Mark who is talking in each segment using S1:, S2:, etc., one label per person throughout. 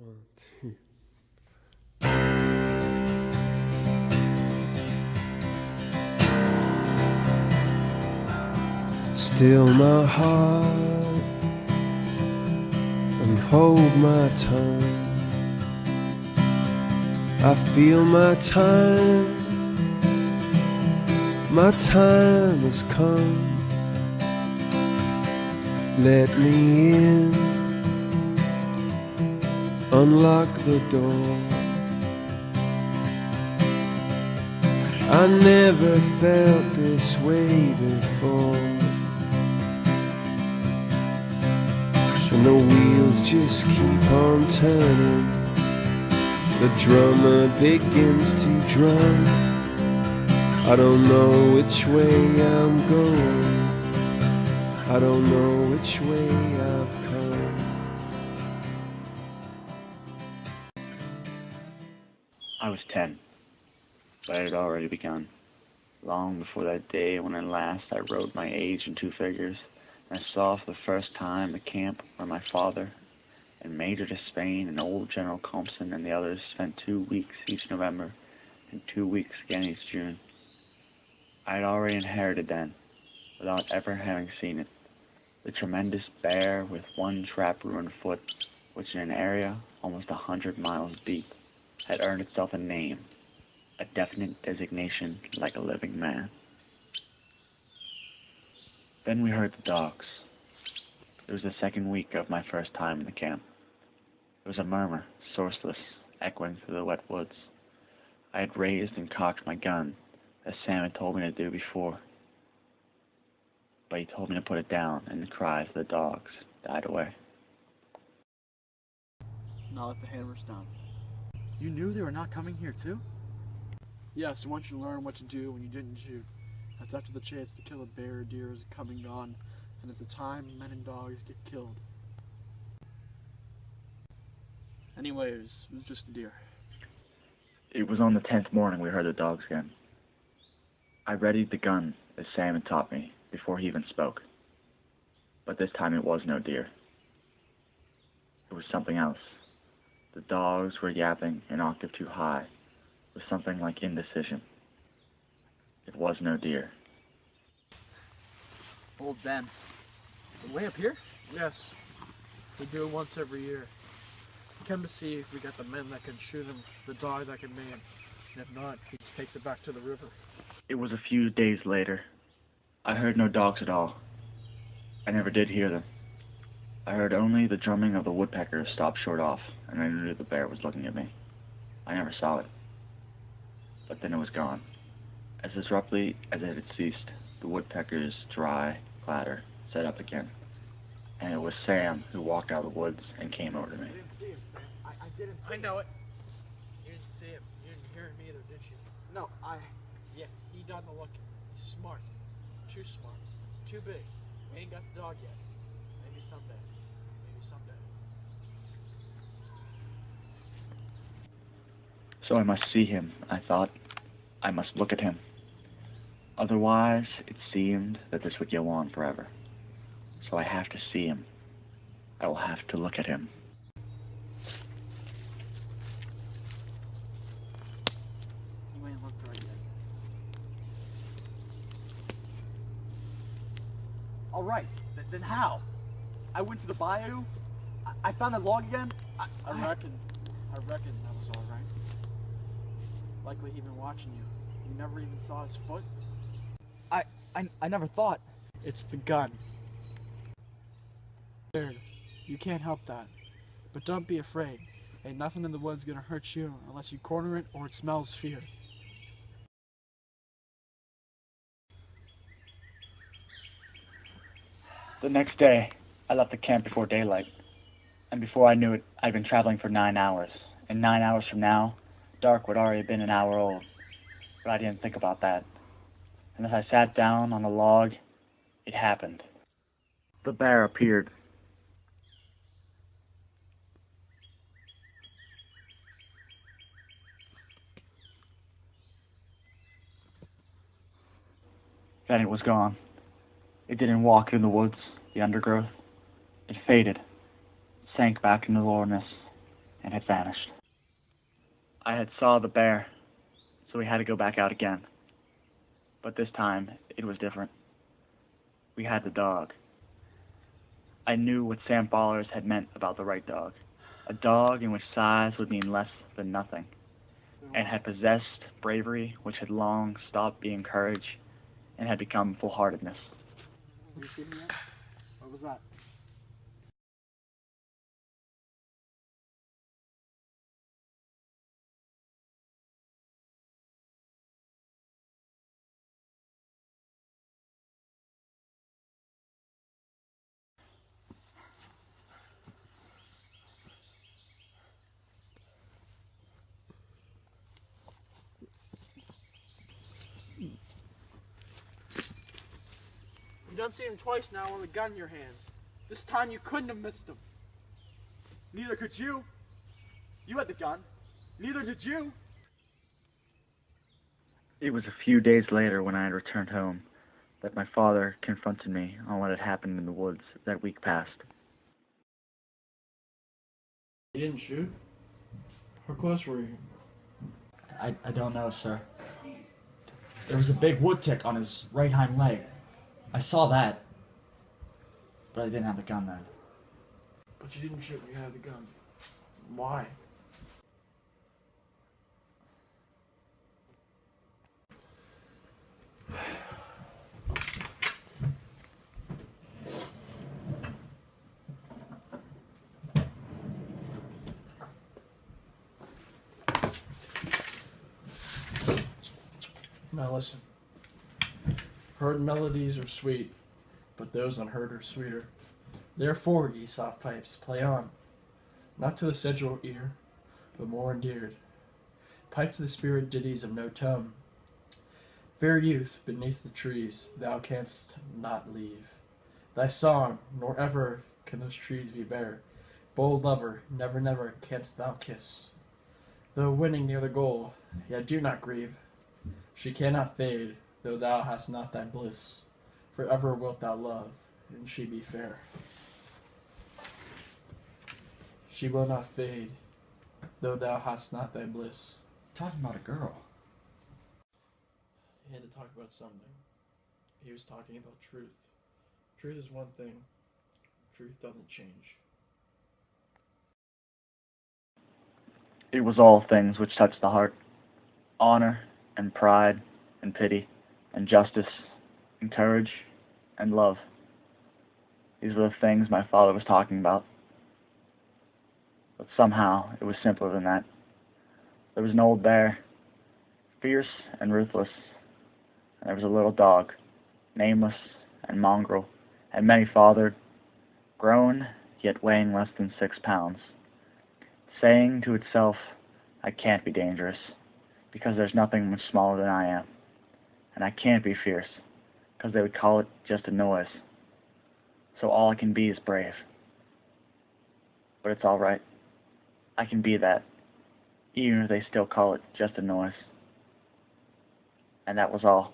S1: One, two. Still my heart and hold my tongue. I feel my time has come. Let me in, unlock the door. I never felt this way before, and the wheels just keep on turning. The drummer begins to drum. I don't know which way I'm going. I don't know which way I've come.
S2: I was 10, but it had already begun. Long before that day when at last I wrote my age in two figures, and I saw for the first time the camp where my father and Major Despain and old General Compson and the others spent 2 weeks each November and 2 weeks again each June. I had already inherited then, without ever having seen it, the tremendous bear with one trap-ruined foot, which in an area almost 100 miles deep had earned itself a name, a definite designation like a living man. Then we heard the dogs. It was the second week of my first time in the camp. It was a murmur, sourceless, echoing through the wet woods. I had raised and cocked my gun, as Sam had told me to do before, but he told me to put it down, and the cries of the dogs died away.
S3: Now let the hammers down. You knew they were not coming here too? Yes, I want you to learn what to do when you didn't shoot. That's after the chance to kill a bear or deer is come and gone, and it's the time men and dogs get killed. Anyways, it was just a deer.
S2: It was on the 10th morning we heard the dogs again. I readied the gun as Sam had taught me before he even spoke. But this time it was no deer. It was something else. The dogs were yapping an octave too high, with something like indecision. It was no deer.
S3: Old Ben. Way up here? Yes. We do it once every year. We come to see if we got the men that can shoot him, the dog that can maim him. And if not, he just takes it back to the river.
S2: It was a few days later. I heard no dogs at all. I never did hear them. I heard only the drumming of the woodpeckers stop short off, and I knew the bear was looking at me. I never saw it. But then it was gone. As abruptly as it had ceased, the woodpeckers' dry clatter set up again. And it was Sam who walked out of the woods and came over to me.
S3: I didn't see him, Sam. I didn't see him. I know it. You didn't see him. You didn't hear him either, did you? No, Yeah, he done the looking. He's smart. Too smart. Too big. We ain't got the dog yet. Maybe someday. Maybe someday.
S2: So I must see him, I thought. I must look at him. Otherwise, it seemed that this would go on forever. So I have to see him. I will have to look at him.
S3: You ain't looked right yet. All right, then how? I went to the bayou. I found that log again. I reckon that was all right. Likely he been watching you. You never even saw his foot. I never thought. It's the gun. You can't help that. But don't be afraid. Ain't nothing in the woods gonna hurt you unless you corner it or it smells fear.
S2: The next day, I left the camp before daylight. And before I knew it, I'd been traveling for 9 hours. And 9 hours from now, dark would already have been an hour old. But I didn't think about that. And as I sat down on a log, it happened. The bear appeared. Then it was gone. It didn't walk in the woods, the undergrowth. It faded, sank back into the wilderness, and had vanished. I had saw the bear, so we had to go back out again. But this time, it was different. We had the dog. I knew what Sam Ballers had meant about the right dog. A dog in which size would mean less than nothing, and had possessed bravery which had long stopped being courage and had become full-heartedness.
S3: Have you seen me yet? What was that? You done seen him twice now with a gun in your hands. This time you couldn't have missed him. Neither could you. You had the gun. Neither did you.
S2: It was a few days later when I had returned home that my father confronted me on what had happened in the woods that week past.
S4: You didn't shoot? How close were you?
S3: I don't know, sir. There was a big wood tick on his right hind leg. I saw that. But I didn't have the gun then.
S4: But you didn't shoot when you had the gun. Why? Now listen. Heard melodies are sweet, but those unheard are sweeter. Therefore, ye soft pipes, play on, not to the sensual ear, but more endeared. Pipe to the spirit ditties of no tone. Fair youth, beneath the trees thou canst not leave thy song, nor ever can those trees be bare. Bold lover, never, never canst thou kiss. Though winning near the goal, yet do not grieve. She cannot fade, though thou hast not thy bliss. Forever wilt thou love, and she be fair. She will not fade, though thou hast not thy bliss.
S3: Talking about a girl.
S4: He had to talk about something. He was talking about truth. Truth is one thing. Truth doesn't change.
S2: It was all things which touched the heart. Honor and pride and pity and justice and courage and love. These were the things my father was talking about. But somehow it was simpler than that. There was an old bear, fierce and ruthless, and there was a little dog, nameless and mongrel, and many-fathered, grown yet weighing less than 6 pounds, saying to itself, I can't be dangerous, because there's nothing much smaller than I am, and I can't be fierce, because they would call it just a noise, so all I can be is brave. But it's all right. I can be that, even if they still call it just a noise. And that was all.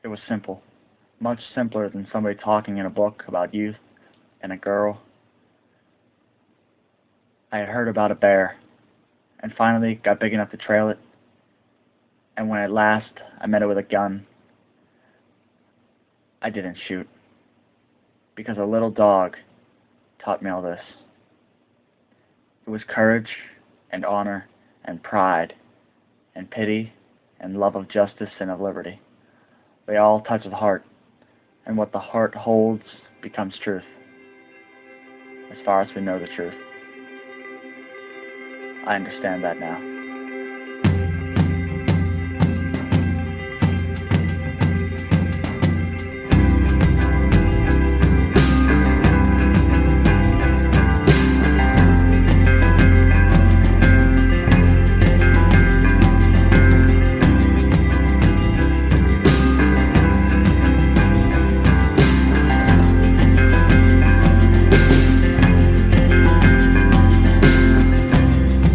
S2: It was simple, much simpler than somebody talking in a book about youth and a girl. I had heard about a bear, and finally got big enough to trail it, and when at last I met it with a gun, I didn't shoot, because a little dog taught me all this. It was courage and honor and pride and pity and love of justice and of liberty. They all touch the heart, and what the heart holds becomes truth, as far as we know the truth. I understand that now.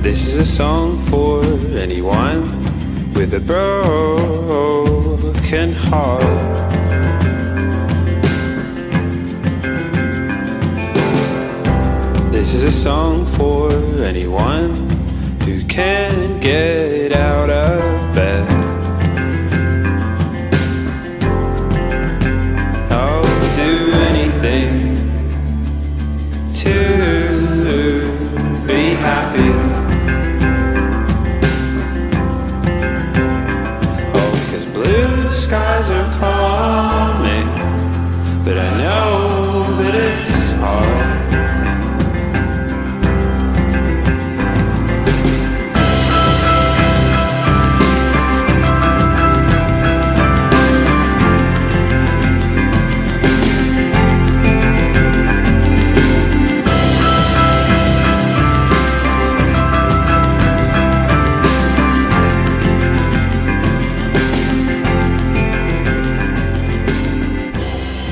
S1: This is a song for anyone with a broken heart. This is a song for anyone who can't get out of bed. I'll do anything to be happy. Oh, 'cause blue skies are calling, but I know that it's hard.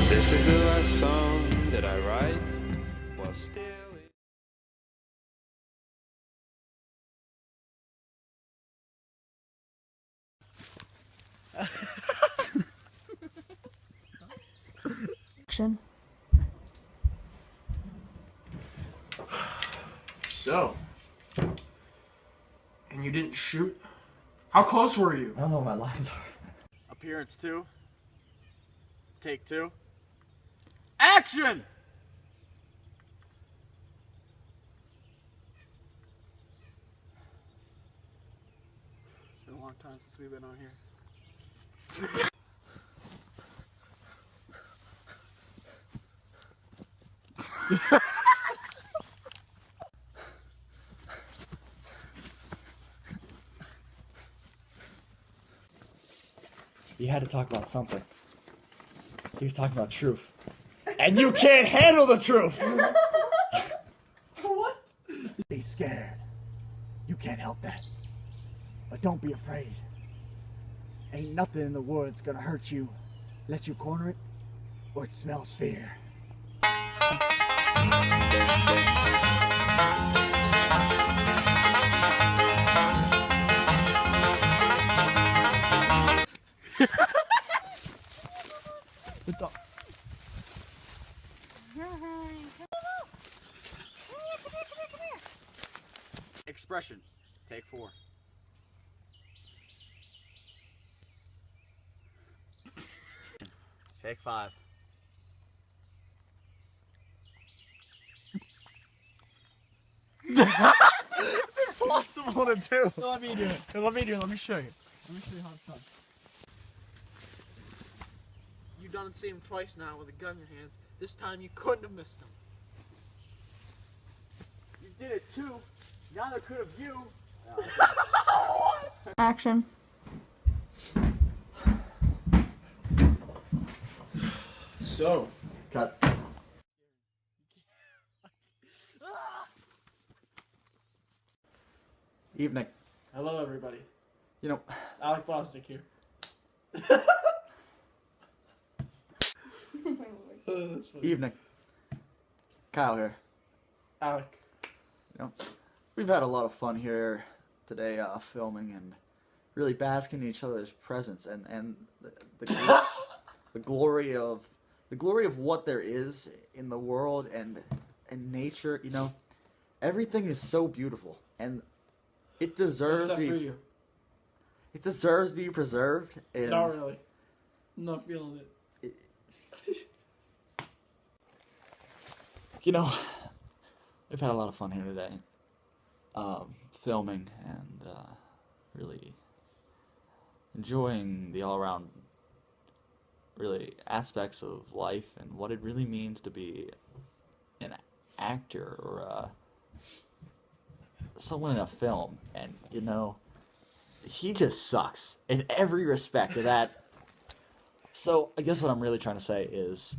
S1: This is the last song that I write while still.
S5: Action.
S4: So, and you didn't shoot? How close were you?
S6: I don't know what my lines are.
S3: Appearance 2. Take 2. Action! It's been a long time since we've been on here.
S6: You had to talk about something. He was talking about truth. And you can't handle the truth!
S3: What?
S6: Be scared. You can't help that. But don't be afraid. Ain't nothing in the woods gonna hurt you unless you corner it or it smells fear.
S3: Expression. Take 4. Take 5.
S6: It's impossible to do.
S3: Let me do it.
S6: Let me do it. Let me show you. Let me show you how it's done.
S3: You done see him twice now with a gun in your hands. This time you couldn't have missed him. You did it too. Neither could have you.
S5: Action.
S4: So,
S6: Cut. Evening.
S4: hello everybody.
S6: You know,
S4: Alec Bosnick here. That's funny.
S6: evening. Kyle here.
S4: Alec.
S6: You know, we've had a lot of fun here today, filming and really basking in each other's presence and the glory of what there is in the world and nature. You know, everything is so beautiful and it deserves
S4: Except
S6: to
S4: for
S6: be.
S4: you.
S6: It deserves to be preserved. And
S4: Not really. I'm not feeling it.
S6: you know, we've had a lot of fun here today, filming and really enjoying the all-around really aspects of life and what it really means to be an actor or someone in a film. And you know, he just sucks in every respect of that. So I guess what I'm really trying to say is